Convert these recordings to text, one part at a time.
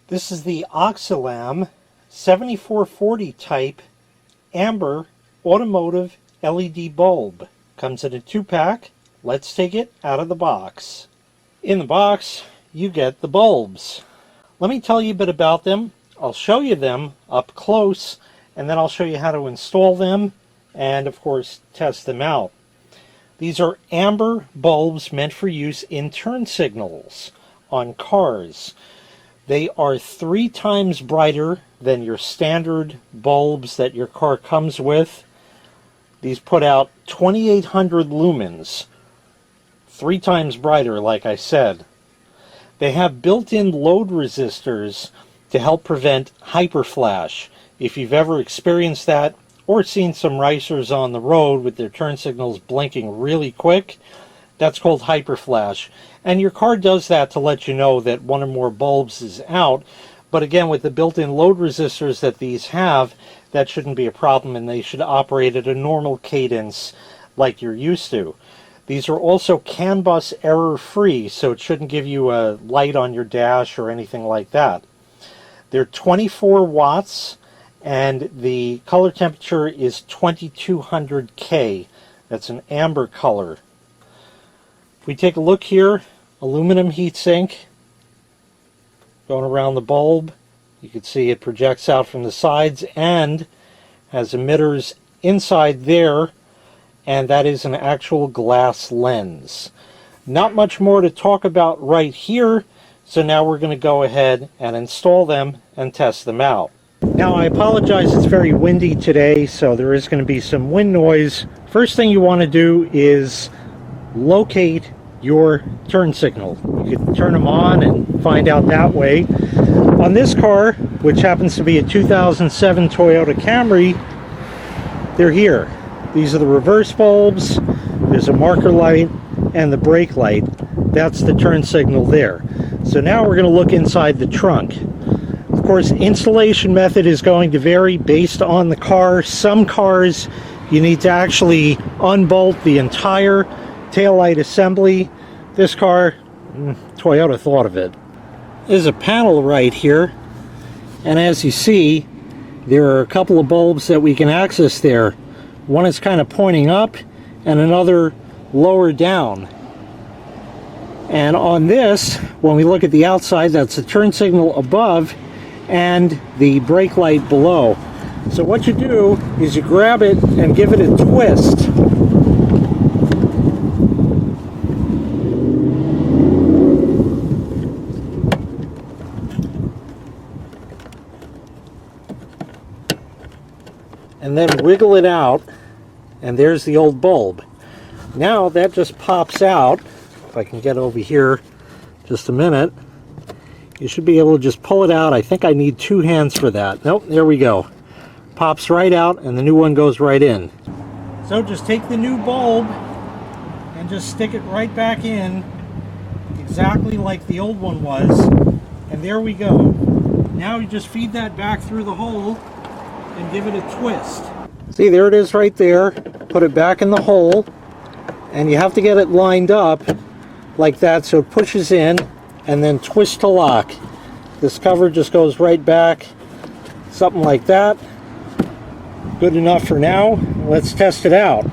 This is the OXILAM 7440 type Amber Automotive LED bulb. Comes in a 2-pack. Let's take it out of the box. In the box, you get the bulbs. Let me tell you a bit about them. I'll show you them up close, and then I'll show you how to install them and, of course, test them out. These are amber bulbs meant for use in turn signals on cars. They are 3 times brighter than your standard bulbs that your car comes with. These put out 2800 lumens, 3 times brighter, like I said. They have built-in load resistors to help prevent hyperflash. If you've ever experienced that or seen some racers on the road with their turn signals blinking really quick, that's called hyperflash. And your car does that to let you know that one or more bulbs is out. But again, with the built-in load resistors that these have, that shouldn't be a problem, and they should operate at a normal cadence like you're used to. These are also CAN bus error-free, so it shouldn't give you a light on your dash or anything like that. They're 24 watts, and the color temperature is 2200 K. That's an amber color. If we take a look here, aluminum heatsink going around the bulb. You can see it projects out from the sides and has emitters inside there, and that is an actual glass lens. Not much more to talk about right here, so now we're going to go ahead and install them and test them out. Now, I apologize, it's very windy today, so there is going to be some wind noise. First thing you want to do is locate your turn signal. You can turn them on and find out that way. On this car, which happens to be a 2007 Toyota Camry, they're here. These are the reverse bulbs, there's a marker light, and the brake light. That's the turn signal there. So now we're going to look inside the trunk. Of course, installation method is going to vary based on the car. Some cars, you need to actually unbolt the entire taillight assembly. This car, Toyota thought of it. There's a panel right here, and as you see, there are a couple of bulbs that we can access there. One is kind of pointing up and another lower down. And on this, when we look at the outside, that's the turn signal above and the brake light below. So what you do is you grab it and give it a twist. And then wiggle it out, and there's the old bulb. Now that just pops out. If I can get over here just a minute, you should be able to just pull it out. I think I need 2 hands for that. Nope, there we go. Pops right out, and the new one goes right in. So just take the new bulb and just stick it right back in, exactly like the old one was, and there we go. Now you just feed that back through the hole and give it a twist. See, there it is right there. Put it back in the hole, and you have to get it lined up like that so it pushes in, and then twist to lock. This cover just goes right back, something like that. Good enough for now. Let's test it out.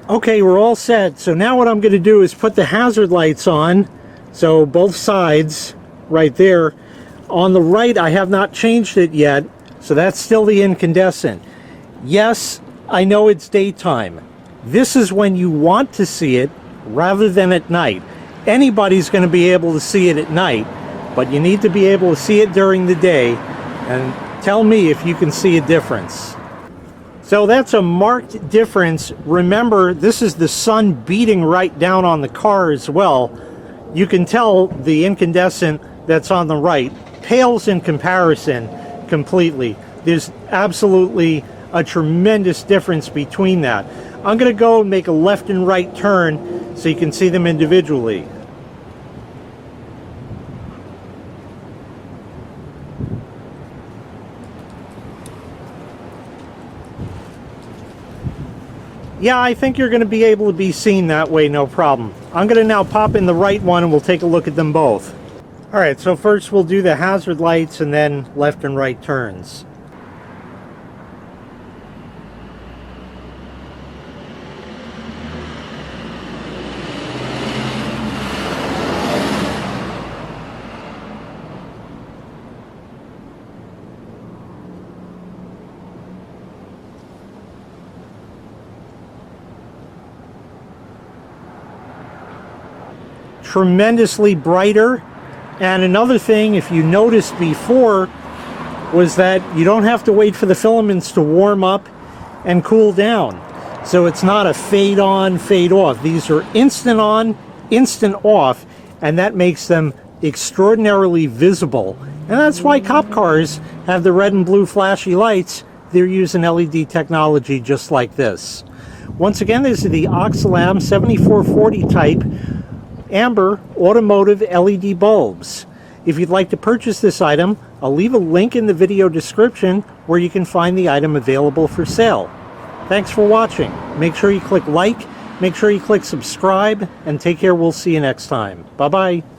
Okay, we're all set. So now what I'm going to do is put the hazard lights on, so both sides right there. On the right, I have not changed it yet, so that's still the incandescent. Yes, I know it's daytime. This is when you want to see it rather than at night. Anybody's going to be able to see it at night, but you need to be able to see it during the day, and tell me if you can see a difference. So that's a marked difference. Remember, this is the sun beating right down on the car as well. You can tell the incandescent that's on the right pales in comparison completely. There's absolutely a tremendous difference between that. I'm going to go and make a left and right turn so you can see them individually. Yeah, I think you're going to be able to be seen that way, no problem. I'm going to now pop in the right one and we'll take a look at them both. Alright, so first we'll do the hazard lights and then left and right turns. Tremendously brighter. And another thing, if you noticed before, was that you don't have to wait for the filaments to warm up and cool down. So it's not a fade on, fade off. These are instant on, instant off, and that makes them extraordinarily visible. And that's why cop cars have the red and blue flashy lights. They're using LED technology just like this. Once again, these are the OXILAM 7440 type Amber Automotive LED bulbs. If you'd like to purchase this item, I'll leave a link in the video description where you can find the item available for sale. Thanks for watching. Make sure you click like, make sure you click subscribe, and take care. We'll see you next time. Bye-bye.